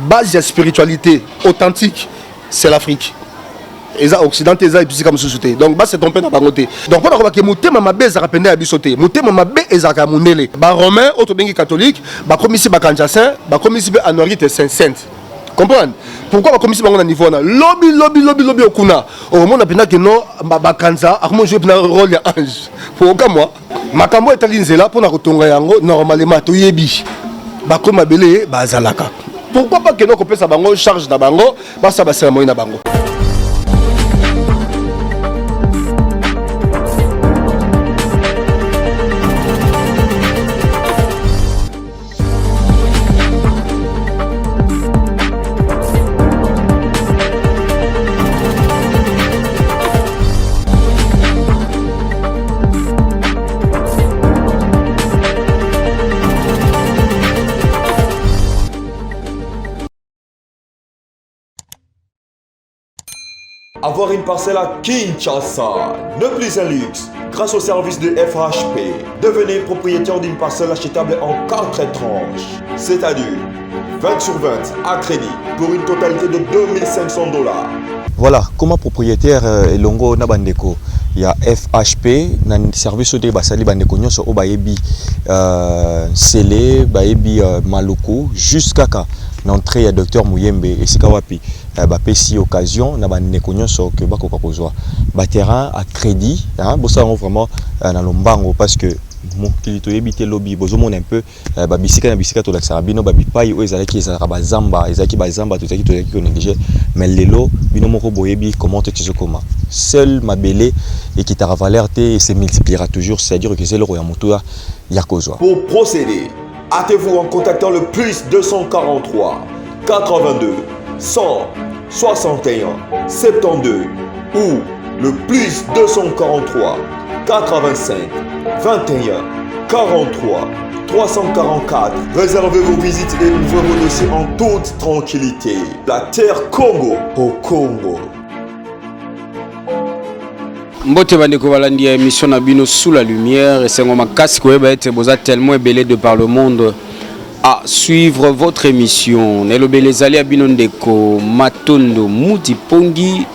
base de spiritualité authentique, c'est l'Afrique. Et ça, Occident, et puis comme société. Donc, c'est trompé dans la bangoté. Donc, pendant que Mouté Mamabé, ça rappelle à Bissoté. Mouté Mamabé, et ça a Mounélé. Bah, Romain, autre bengi catholique, bah, comme ici, bah, Kanjassin, bah, comme ici, bah, Anorite, Sainte. Comprendre? Pourquoi bah, comme ici, bah, on a niveau, lobby, au Kuna. Au moment, on a pensé que non, bah, Kanza, à moi, je vais un rôle d'ange. Pour aucun mois. Ma cambo est allé là pour nous retourner normalement, tout yebi. Bah, comme ma belé, bah, Zalaka. Pourquoi pas que nous, on peut sa bango, charge na bango, bah, ça, bah, c'est la moyenne na bango. Avoir une parcelle à Kinshasa, ne plus un luxe. Grâce au service de FHP, devenez propriétaire d'une parcelle achetable en 4 tranches. C'est-à-dire 20 sur 20 à crédit pour une totalité de $2500. Voilà, comme propriétaire Elongo Nabandeko, il y a FHP, dans le service de Basali Bandeko, nous sommes au Bayebi Sele, Bayebi Maloko, jusqu'à l'entrée du docteur Mouyembe et Sikawapi. Si occasion, na bandeko nyonso que bako kakozwa ba terrain à crédit, hein, bossa vraiment na lombango parce que mon kilito yebite lobby bozomo un peu ba bisika na bisika to la sarabino ba bipai o ezalaki ezalaka ba zamba ezalaki ba zamba to zaki ko négliger mais lelo bino moko boyebi comment te kizokoma seul mabele et qui t'a valeur et se multipliera toujours, c'est-à-dire que c'est le roi motoya yakozwa. Pour procéder, hâtez-vous en contactant le plus 243 82 100 61 72 ou le plus 243 85 21 43 344. Réservez vos visites et ouvrez vos dossiers en toute tranquillité. La terre Congo au Congo. Mbote bandeko balandi ya émission na bino sous la lumière et c'est ngoma kasi ko eba ete boza tellement ébélé de par le monde à suivre votre émission. Nelo belezali abino ndeko Matondo Mutipongi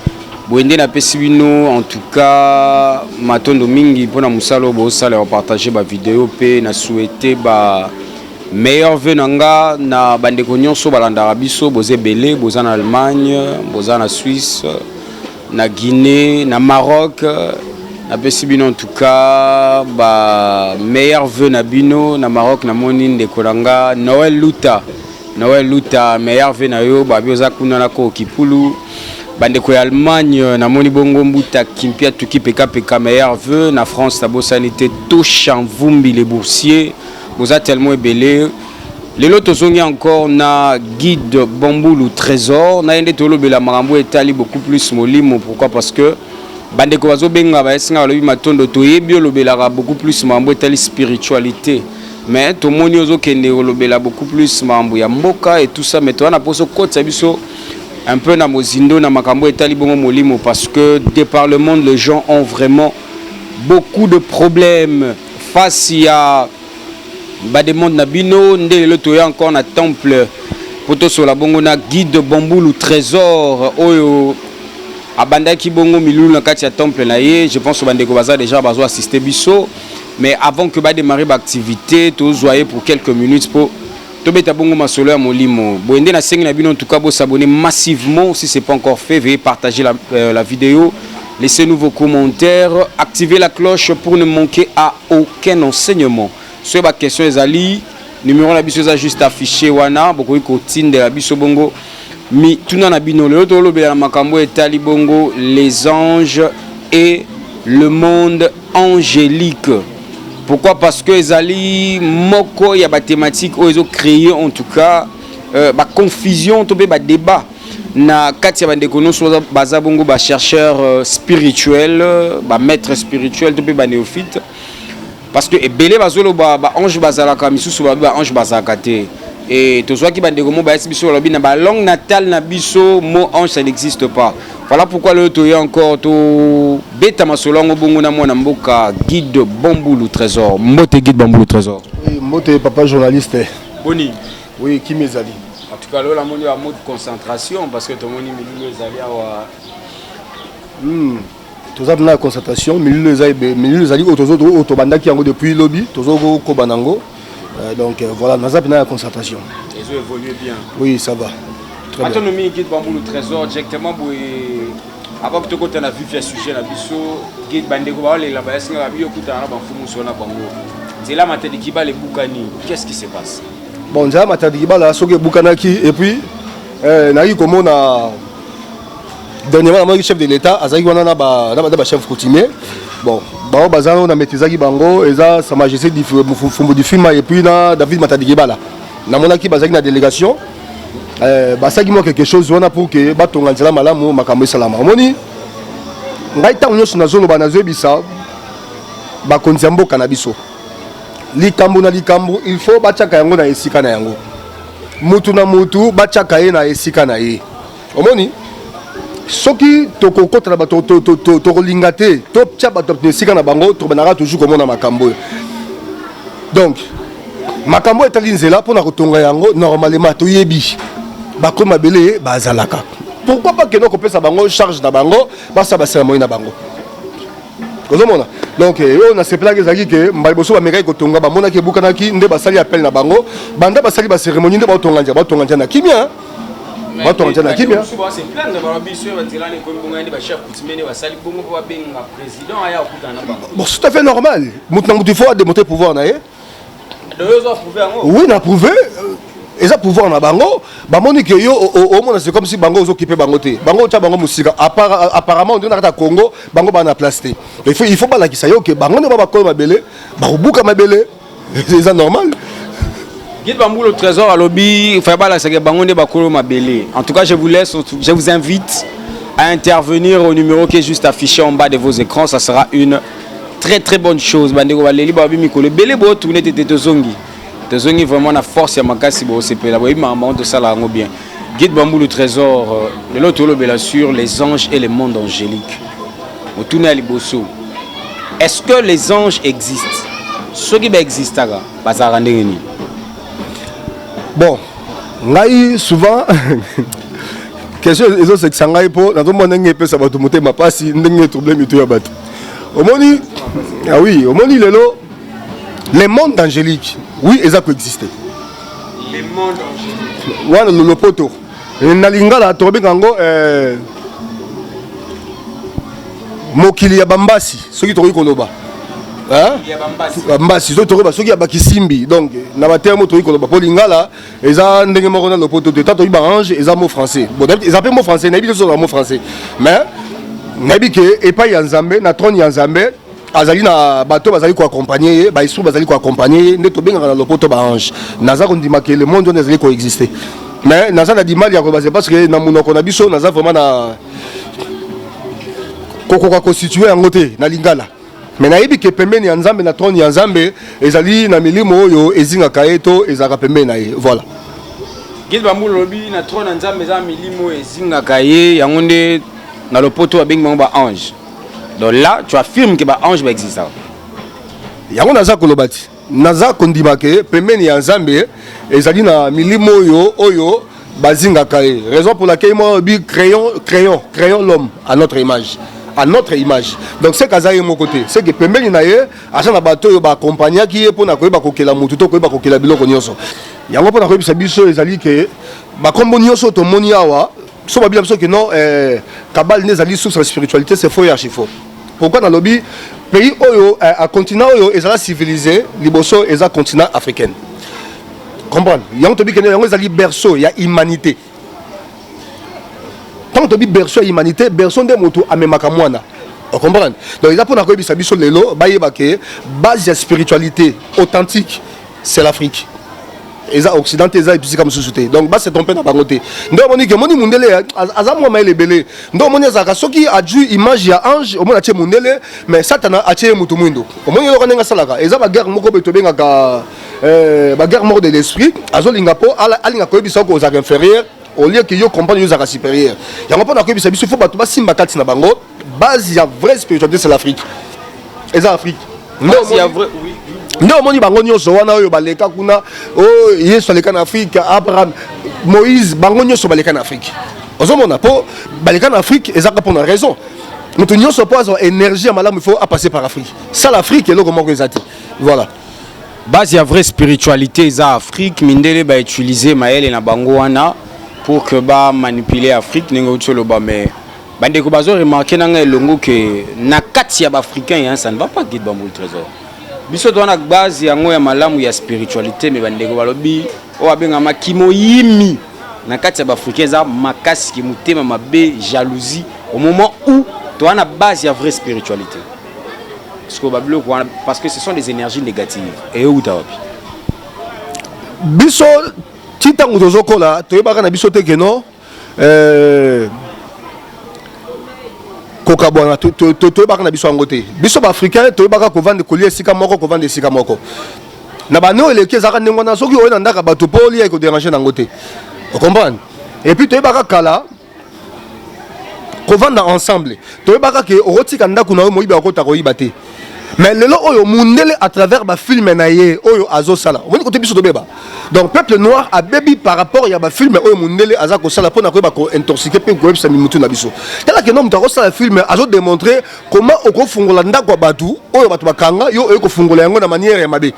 boende na pesi bino en tout cas Matondo mingi pona musalo bo sala wa partager ba vidéo pe na souhaiter ba meilleur vœu nanga na bandeko nyonso balanda biso boze belé boza na Allemagne, boza na Suisse, na Guinée, na Maroc. Bino en tout cas, bah, meilleur vœu na bino na Maroc na monine de Kolanga Noël Luta, meilleur vœu na yo ba bioza kuna na ko Kipulu bande ko Allemagne na moni bongo mbuta kimpia tuki peka meilleur vœu na France na bosanité to chanvumbi les boursiers boza tellement belé les lotos sont encore na guide Bamboulou trésor na ende tolo bela marambo etali beaucoup plus molimo. Pourquoi? Parce que bandeko bazo benga ba esinga lobi Matondo to yebi lobelaka beaucoup plus mambo etali spiritualité mais to moni ozo kende lobela beaucoup plus mambo ya mboka et tout ça mais to na poso kotsa biso un peu na mozindo na makambo etali bongo molimo parce que de par le monde les gens ont vraiment beaucoup de problèmes face à ba demande na bino ndé le to ya encore na temple poto sur la bongo na guide Bamboulou trésor oyo abandaki bongo milulu na kati ya temple na ye. Je pense que bandeko baza déjà bazo assister biso mais avant que ba démarrer ba activité to zoyer pour quelques minutes pour to beta bongo masolo ya molimo boende na sengi na bino en tout cas bo s'abonner massivement si c'est pas encore fait, veuillez partager la vidéo, laissez-nous vos commentaires, activez la cloche pour ne manquer à aucun enseignement. Sur ba question ezali numéro la biso za juste affiché wana boko ko tinde la biso bongo mi tuna na bino le tolo be na makambo etali bongo les anges et le monde angélique. Pourquoi? Parce que ezali moko ya ba thématique o ezo créer en tout cas ba confusion to be ba débat na kati ya bandeko no so baza bongo ba chercheur spirituel ba maître spirituel to be ba néophyte. Parce que ebele bazolo ba ange bazalaka misusu ba ange bazalaka te et to soit ki bandeko mo ba biso lobi na ba langue natale na biso mot ange ça n'existe pas. Voilà pourquoi le to ya encore to beta masolongo bongo na mona mboka guide Bamboulou trésor. Mbote guide Bamboulou trésor. Oui, mbote papa journaliste. Boni. Oui, qui m'ezali. tout cas, là, on a un mode de concentration parce que tout le monde est allé à. Tout ça, la concentration, milieu les alliés autobandaki depuis le lobby, tout ça, Kobanango. Donc voilà, nous avons la concentration. Ils ont évolué bien. Oui, ça va. Très bien. Maintenant, nous guide Bambou le trésor directement pour. Avant que tu aies vu le sujet, guide Bandeko, là-bas, c'est un peu de c'est là que tu as les Boukani. Qu'est-ce qui se passe? Bon, déjà, je suis allé Boukanaki et puis, comme on a dernièrement le chef de l'État, a chef coutumier. Bon, on a maîtrisé Bango, et ça, Sa Majesté du film, et puis David Matadigibala. On a une délégation. Basagi quelque chose pour que Batonganzela Malamu, Makambo Salama. Moni, Ngaita Unyo na zone banazo bisa, Bakonzambo Canabiso. Likambo na likambo, il faut bachaka yango na esika na yango. Mutu na mutu, bachaka ye na esika na ye. Omoni, soki tokokota na bato tokolinga te, topcha bato na esika na bango, tobanaka toujours komona makambo. Donc, makambo etali nzela pour na kotonga yango normalement toyebi. Bako mabele bazalaka. Pourquoi pas que nous kopesa bango charge na bango, basa basela moyi na bango. Donc on a ces plaques que Mbalboso va me kotonga ba mona ke bukanaki nde basali appel na bango, banda basali ba cérémonie nde ba tonga na kimia. Ba tonga na kimia. C'est plein de barabiso va tirana ko bonga ni ba chef coutumier ba sali bongo ba benga président aya okutana bango. Bon, c'est tout à fait normal. Mutangu il faut démontrer pouvoir na ye. Oui, on a prouvé. Et ça pouvoir na bango, bamoni que yo au moins c'est comme si bango occupé bango té. Bango tcha bango musika apparemment on dit na Congo, bango ba na place té. Il faut pas la ki ça yo que bango ne ba ko mabele, ba buka mabele. C'est ça normal. Guide Bambou le trésor à lobby, il faut pas la que bango ne ba ko mabele. En tout cas, je vous invite à intervenir au numéro qui est juste affiché en bas de vos écrans, ça sera une très bonne chose. Bandeko baleli ba bimi ko le belé bo tourner tete zongi. Tezongi vraiment la force ya makasi bo CP la boyi maman de ça la ngo bien. Guide Bambou le trésor le loto lo bela sur les anges et les mondes angéliques. Au tourner à liboso. Est-ce que les anges existent? Ceux qui existent là, bazara ndeni. Bon, ngai souvent question les autres c'est que sangai po na to mona ngepe sa bato motema pasi ndenge trouble mitu ya bato. Omoni ah oui, omoni lelo les mondes angéliques, oui, ils ont existé. Les mondes angéliques. Ouais, le poto. Nalingala, Tobigango, Mokili ya Bambasi, ceux qui trouvent Koloba. Hein? Bambasi, ceux qui trouvent Bakisimbi. Donc, Nabatermo trouvent Koloba. Pour Lingala, ils ont un morona le poto de Tato Ibange, ils ont un mot français. Bon, ils appellent mot français, n'habite sur un mot français. Mais, n'habite que, et pas Yanzambe, Natron Yanzambe. Azali na bateau bazali ko accompagner ba isu bazali ko accompagner ne to benga na lopoto ba ange naza ko ndima ke le monde on ezali ko exister mais naza na di mal ya ko baser parce que na munoko na biso naza vraiment na koko ko constituer en côté na lingala mais na yebi ke pembeni ya nzambe na trône ya nzambe ezali na milimo oyo ezinga kaeto ezaka pembeni na ye voilà Guide Bambou lobi na trône ya nzambe za milimo ezinga kaye yango nde na lopoto ba benga ba ange. Donc là, tu affirmes que l'ange existe. Yango naza kolobati. Naza kondima ke pembeni ya Nzambe ezali na milimo oyo bazinga kae. Raison pour laquelle moi bi créons l'homme à notre image. À notre image. Donc c'est kazaye mon côté. C'est que pembeni na ye acha na bato yo ba accompagner ki e pona koyeba kokela mutu to koyeba kokela biloko nyonso. Yango pona koyebisa biso ezali ke ba kombo nyonso to moni awa so ba bila biso que non kabal nezali sous sa spiritualité c'est faux et archi faux. Pourquoi dans le lobby pays oyo un continent oyo ezala civilisé liboso eza continent africain. Comprendre? Yango to bi que yango ezali berceau ya humanité. Tant to bi berceau ya humanité, berceau de moto amemaka mwana. On comprend? Donc ils apprennent à koyebisa biso lelo ba yeba ke base ya spiritualité authentique c'est l'Afrique. Eza occidentaux eza episi comme société donc ba se tromper na bangoté ndo moni ke moni mundele aza mo maile belé ndo moni azaka soki aju image ya ange o mona tie mundele mais satana a tie mutu mwindo o moni lokana nga salaka eza ba guerre moko beto benga ka ba guerre mort de l'esprit azolinga po alinga ko ebisa ko ozaka inférieur au lieu que yo comprendre yo zaka supérieur yango pona ko ebisa biso faut bato ba simba kati na bango base ya vraie spiritualité c'est l'Afrique eza Afrique non il y a vrai oui nde omoni bango nyonso wana oyo baleka kuna oyo Yesu aleka na Afrique, Abraham, Moïse, bango nyonso baleka na Afrique. Ozomona po baleka na Afrique ezaka pour une raison. Mutu nyonso po azo énergie ya malamu il faut passer par Afrique. Ça l'Afrique est loko moko ezati. Voilà. Base ya vraie spiritualité za Afrique mindele ba utiliser maele na bango wana pour que ba manipuler Afrique ningo tsolo ba mais bande ko bazo remarquer na ngai longo que na kati ya ba africain ça ne va pas Guide Bambou le Trésor. Biso to na base ya ngo ya malamu ya spiritualité mais bande ko balobi o abenga makimo yimi na kati ya ba africain za makasi ki mutema mabe jalousie au moment où tu as la base ya vraie spiritualité. Parce que ce sont des énergies négatives. Et où tu as biso titango tozokola toyebaka na biso te ke no kokabwana toyebaka na biso yango te biso baafricain toyebaka kovanda kolia esika moko kovanda esika moko na baneo eleki ezalaka ndenge wana soki oye na ndaka bato mpo olia ekoderange nango te ocomprendre et puis toyebaka kala kovanda ensemble toyebaka ke okotika ndako na oyo moyibi akota koyiba te mais lelo oyo mundele à travers ba film na ye oyo azosala omoni kote biso tobeba donc peuple noir a bebi par rapport ya ba film oyo mundele aza kosala pona koyeba ko intoxiquer pe koyebisa mimutu na biso tela ke no mutu akosala film azo démontrer comment okofungola ndako ya batu oyo batu bakanga yo oyo kofungola yango na manière ya mabe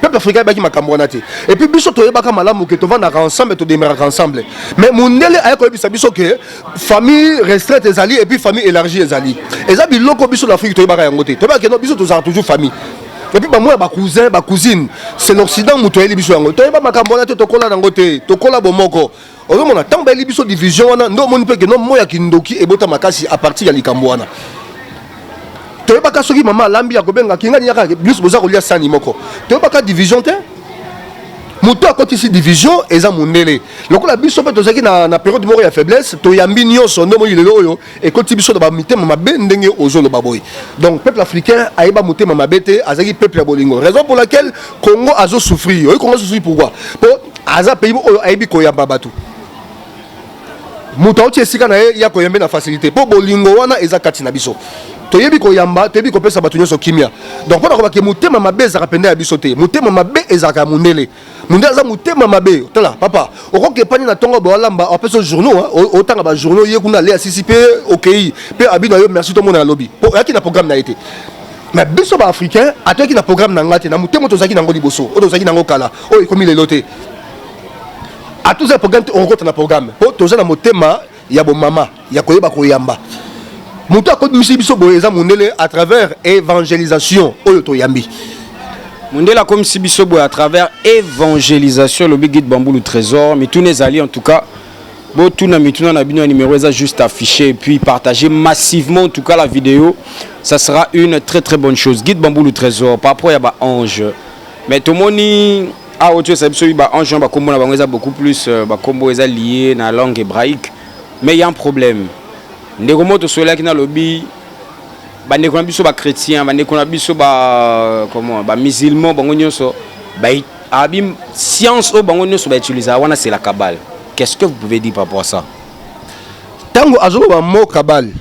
peuple africain baki makambo wana te et puis biso toyebaka malamu ke tovandaka ensemble todemeraka ensemble mais mundele aya koyebisa biso ke famille restreinte ezali et puis famille élargie ezali eza biloko biso l'Afrique toyebaka yango te toyebaka ke no biso tozala toujours famille et puis bamoya bakousin bacousine c'est l'Occident mutu ayeli biso yango toyeba makambo wana te tokola nango te tokola bomoko ozomona ntango bayeli biso division wana nde omoni mpe ke no moya kindoki ebota makasi à partir ya likambo wana toyebaka soki mama alambi ya kobenga kinga nyaka biso boza kolia sani moko toyebaka division te mutu akotisi division eza mundele lokola biso mpe tozalaki na période moko ya faiblesse toyambi nyonso nde moi lelo oyo ekoti biso na bamitema mabe ndenge ozoloba boye donc peuple africain ayeba motema mabe te azalaki peuple ya bolingo raison pour laquelle Congo azosouffrir oyo Congo azosouffrir pourquoi po aza pays oyo ayebi koyamba bato mutu auti esika na ye ya koyambe na facilité po bolingo wana eza kati na biso toyebi koyamba toyebi kopesa bato nyonso kimia donc mpona kobake motema mabe ezalaka pende ya biso te motema mabe ezalaka mundele mundele aza motema mabe tala papa okoki epani na ntongo boalamba apesa journaux otanga bajournaux ye kuna ale asisi mpe okei mpe abino yo merci tomona ya lobi po oyaki na programme na ye te mais biso baafricain atoyaki na programme na nga te na motema oyo tozalaki nango liboso oyo tozalaki nango kala oyo ekomi lelo te atoza programme te okokota na programme po toza na motema ya bomama ya koyeba koyamba mutu akodimisi biso boye eza mundele à travers évangélisation oyo toyambi mundele akomisi biso boye à travers évangélisation le Guide Bambou le Trésor mituna ezali en tout cas botuna mituna na bino numéro eza juste affiché et puis partager massivement en tout cas la vidéo ça sera une très très bonne chose Guide Bambou le Trésor par rapport ya ba ange mais tomoni ah autre ça biso ba ange ba kombo na bango eza beaucoup plus ba kombo eza lié na langue hébraïque mais il y a un problème ndeko moto solaki na lobi bandeko na biso ba chrétien bandeko na biso ba comment ba musulman bango nyonso ba abim science o bango nyonso ba utiliser wana c'est la cabale qu'est-ce que vous pouvez dire par rapport à ça tango azolo ba mot cabale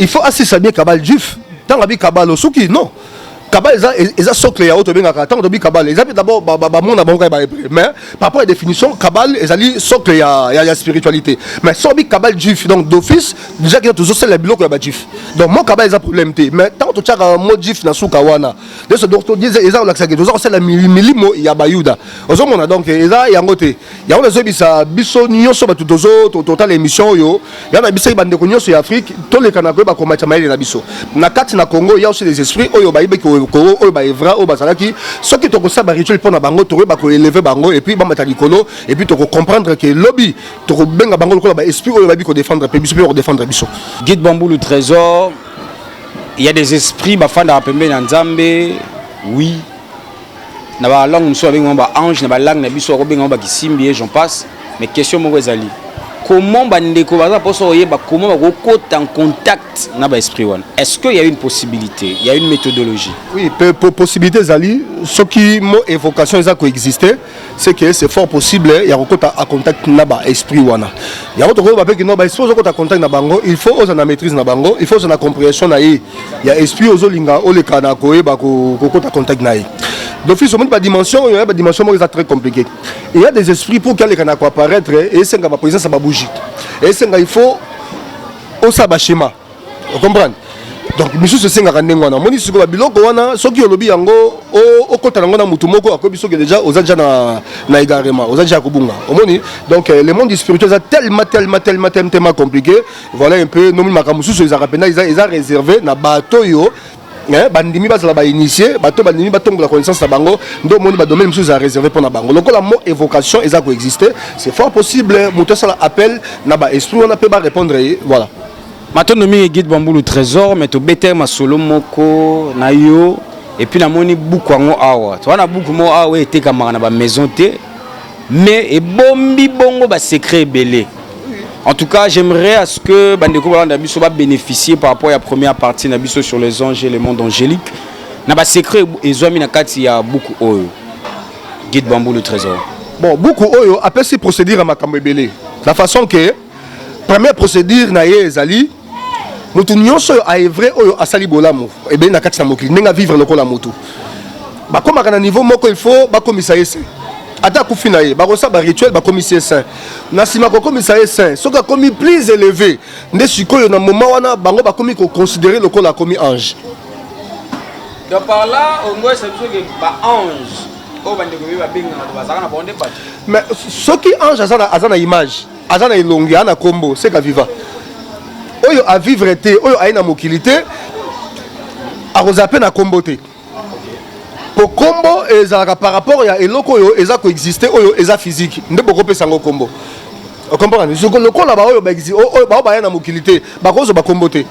il faut assez savoir cabale juif tango abi cabale osuki non Kabal eza socle ya auto benga tant de bi kabal eza d'abord ba mona bango ba mais par rapport à la définition kabal ezali socle ya spiritualité mais so bi kabal juif donc d'office déjà que toujours c'est le biloko ya ba juif donc mon kabal eza problème té mais tant to tchaka mo juif na suka wana de ce docteur disait eza la que toujours c'est la milimo ya bayuda ozo mona donc eza yango té ya on zo bisa biso nyonso ba tutozo total émission yo ya na bisa bande ko nyonso ya Afrique to le kana ko ba komata maile na biso na kati na Congo il y a aussi des esprits oyo ba ibe oyo ba evra oyo bazalaki soki tokosala rituel mpona bango tokoyeba koeleve bango et puis bamata likolo et puis tokocomprendre que lobi tokobenga bango lokola ba esprit oyo babi kodéfendre pe biso mpe kodéfendre biso Guide Bambou le Trésor il y a des esprits bafandaka pembeni na Nzambe oui na balangue mosusu babengaka ba ange na balangue na biso bakobenga bakisimbi et j'en passe mais question moko ezali comment bandeko baza poso oyeba comment bakokota en contact na ba esprit wana? Est-ce qu'il y a une possibilité, il y a une méthodologie? Oui, possibilité zali, ce qui mo évocation ça coexister, c'est que c'est fort possible il y a kokota à contact na ba esprit wana. Il y a autre ba pe que no ba esprit kokota contact na bango, il faut oza na maîtrise na bango, il faut oza na compréhension na yi. Il y a esprit ozolinga o le kana koyeba kokota contact na yi. D'office au monde ba dimension, il y a ba dimension mo très compliqué. Il y a des esprits pour qu'elle kana apparaître et c'est nga ba présence ba bougie. Et c'est nga il faut au saba schéma. Vous comprenez? Donc monsieur se senga kandenga na moni siko ba biloko wana soki olobi yango o kota nango na mutu moko akobi soki déjà ozaja na égarement ozaja kubunga omoni. Donc le monde spirituel est tellement compliqué. Voilà un peu nomi makamusu so ezaka pena ils a réservé na bato yo bandimi bazala ba initié bato bandimi batongo la connaissance na bango ndo moni ba domaine musu za réservé pour na bango lokola mo évocation eza ko exister c'est fort possible mutu sala appel na ba esprit on peut ba répondre voilà. Maintenant nomi guide Bamboulou Trésor mais to better ma solo moko na yo et puis na moni buku ngo awa to na buku mo awa ete kamara na ba maison te mais et bombi bongo ba secret belé. En tout cas, j'aimerais à ce que bandeko balanda biso va bénéficier par rapport à la première partie na biso sur les anges et le monde angélique. Na ba secret ezwami na kati ya buku oyo. Guide Bamboulou Trésor. Bon, buku oyo appelle ce procédure à makambo belé. La façon que première procédure na ye ezali mutu nyonso a œuvrer oyo asali bolamu et bien na kati na mokili nenga vivre lokola mutu ba koma kana niveau moko il faut ba komisa yese ata kufina ye ba kosa ba rituel ba komisa saint na sima ko komisa saint soka komi plus élevé nde sikoyo na moment wana bango ba komi ko considérer lokola komi ange. Donc par là au moins ça veut dire que ba ange o bandeko ba benga na bazaka na bonde pas. Mais ce qui ange azana image azana ilongi ana kombo c'est ka viva oyo a vivre te oyo aina mokilité a rozape na kombo te pour kombo ezalaka par rapport ya eloko oyo eza ko exister oyo eza physique nde boko pesa ngo kombo o comprendre je lokola ba oyo ba existe oyo ba ya na mokilité ba kozo ba kombo te.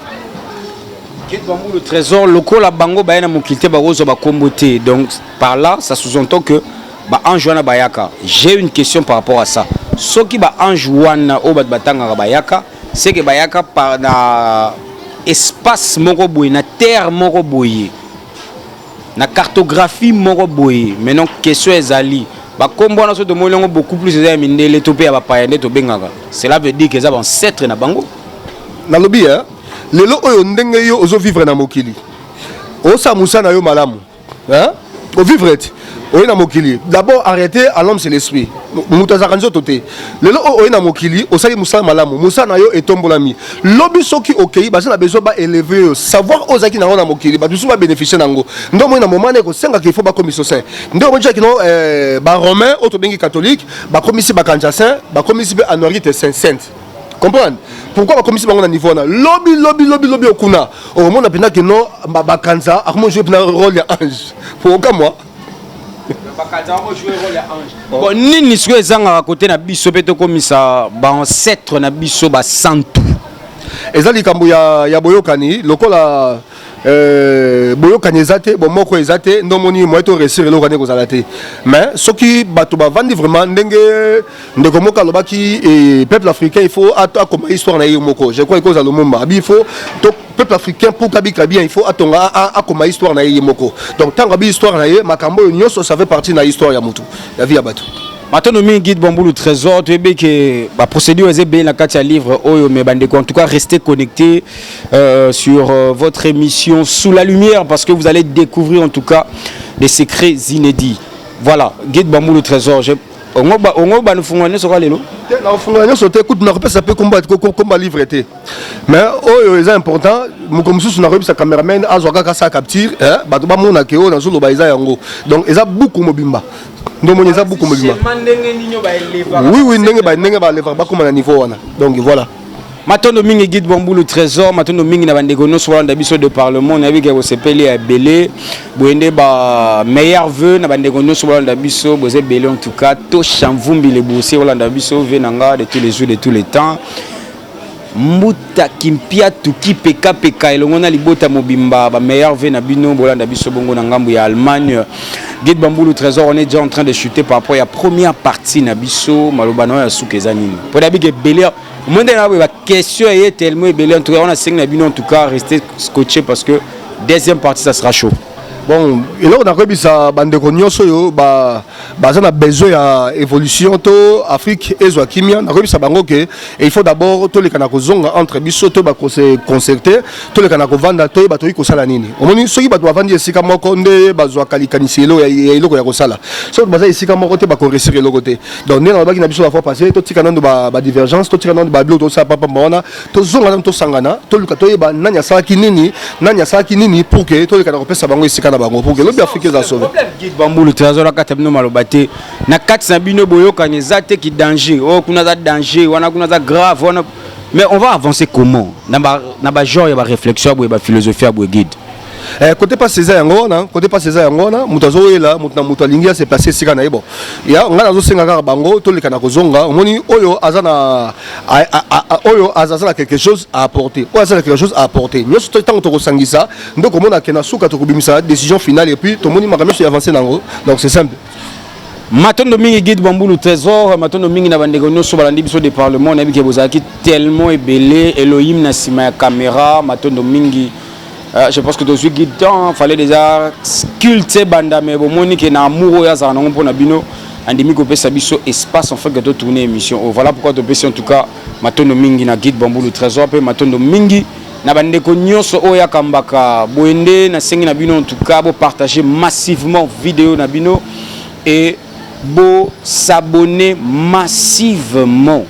Guide Bamboulou Trésor lokola bango ba ya na mokilité ba kozo ba kombo te. Donc par là ça sous-entend que ba ange wana bayaka. J'ai une question par rapport à ça. Ce qui ba ange wana o batanga bayaka, c'est que bayaka par na espace moko boye, na terre moko boye, na cartographie moko boye. Maintenant question ezali ba kombo na so de molongo beaucoup plus ezali mindele topé ya ba paende to bengaka. Cela veut dire que ça va ancêtre na bango. Na lobi hein, lelo oyo ndenge yo ozo vivre na mokili. O sa musa na yo malamu. Hein? O vivre et oui, na mokili. D'abord, arrêtez à l'homme, c'est l'esprit. Moutazakanzo toté. Le lo o na mokili, o sali musa malamu. Musa na yo etombolami. Lobi soki okei, basi na besoin ba élever, savoir ozaki na na mokili, ba biso ba bénéficier nango. Ndo mo na moment ne ko senga qu'il faut ba commission saint. Ndo mo jaki no ba romain, auto bengi catholique, ba commission ba kanja saint, ba commission ba anorite saint sainte. Comprendre? Pourquoi ba commission bango na niveau na lobby okuna. Au moment na pena que non ba kanza, akmo jouer na rôle ya ange. Pour aucun moi. Bon nini siko ezanga côté na biso pe to komisa ba ancêtre na biso ba santu ezali kambo ya boyokani lokola boyokani ezate bon moko ezate ndomoni moi to réussir lokane ko zalate mais soki bato ba vandi vraiment ndenge ndeko moka lobaki et peuple africain il faut akoma histoire na yemoko je crois que za lumumba il faut to peuple africain pour kabika bien il faut atonga akoma histoire na yemoko donc tant que histoire na ye makambo nyonso ça fait partie na histoire ya mutu la vie ya bato. Maintenant nous guide Bamboulou Trésor tu sais que la procédure est bien la carte à livre oyo mais bandeko en tout cas restez connectés sur votre émission Sous la lumière parce que vous allez découvrir en tout cas des secrets inédits. Voilà, guide Bamboulou Trésor ongo ba nous fungane so kalelo na fungane so te écoute na repesa pe combat livre té mais oyo est important mo comme sous na repesa cameraman azwaka ka sa capture ba to ba mona ke o na zo lo ba iza yango donc eza beaucoup mobimba ndomoni eza beaucoup mobimba oui ndenge ba lever ba comme na niveau wana donc voilà. Matondo mingi guide Bamboulou Trésor matondo mingi na bandeko no so wanda biso de parlement na bika ko sepeli à belé boende ba meilleur vœu na bandeko no so wanda biso boze belé en tout cas to chamvumbi le bossé wanda biso venanga de tous les jours de tous les temps Mbuta Kimpia Tuki Peka Peka elongona libota mobimba ba meilleur ve na bino bolanda biso bongo na ngambu ya Allemagne. Guide Bambou Trésor, on est déjà en train de chuter par rapport à la première partie na biso malobano ya soukezanini. Pour d'habitude belé moi la question est tellement belé en tout cas on a 5 na bino en tout cas rester scotché parce que deuxième partie ça sera chaud. Bon, et là on a remis ça bande konyoso yo ba ça a besoin ya évolution to Afrique et Zoakimia on a remis ça bango que il faut d'abord tous les kanako zonga entre biso to ba se concerter tous les kanako vanda to ba to ko sala nini omoni soki ba to vandi esika moko nde ba zo kalikaniselo ya iloko ya ko sala so ba za esika moko te ba ko resserrer le côté donc ne na ba ki na biso la fois passé to tika nando ba divergence to tika nando ba blo to sa papa mona to zonga to sangana to luka to ba nanya sala kinini pour que tous les kanako pesa bango esika pour que l'autre Afrique soit sauvé. Guide Bambou le trésor la katemno malobate na kati na bino boyoka nezate ki danger oh kuna za danger wana kuna za grave wana mais on va avancer comment na ba genre ya ba réflexion ya ba philosophie ya guide côté pas César yango na mutazo ela mutu alingia se passer sika na yebo ya ngana zo senga ka bango to le kana kozonga omoni oyo azana oyo azazala quelque chose à apporter nyoso to tango to kosangisa ndoko mona kena suka to kubimisa décision finale et puis to moni makamyo so avancer nango donc c'est simple. Matondo mingi Guide Bambou le trésor matondo mingi na bandeko nyoso balandi biso de parlement na biki bozaki tellement ebelé Elohim na sima ya caméra matondo mingi. Je pense que dans ce guide il fallait déjà sculpter banda mais bon monique na amour ya za nango pona bino andimi ko pesa biso espace en fait que de tourner émission voilà pourquoi to pesa en tout cas matondo mingi na Guide Bambou le trésor pe matondo mingi na bandeko nyonso oya kambaka boende na sengi na bino en tout cas bo partager massivement vidéo na bino et bo s'abonner massivement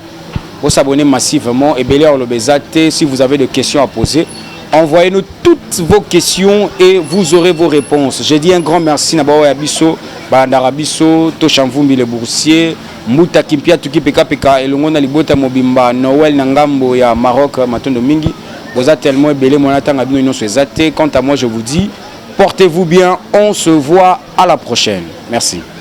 et Béliard le Bézate si vous avez des questions à poser. Envoyez-nous toutes vos questions et vous aurez vos réponses. Je dis un grand merci Nabawa Abisso, Bandarabisso, Toshamvumbi le Boursier, Mbuta Kimpia Tuki Peka Peka, Elongona Libota Mobimba, Noël Nangambo ya Maroc, Matondo Mingi. Vous êtes tellement belé, mon attend à nous Quant à moi, je vous dis, portez-vous bien, on se voit à la prochaine. Merci.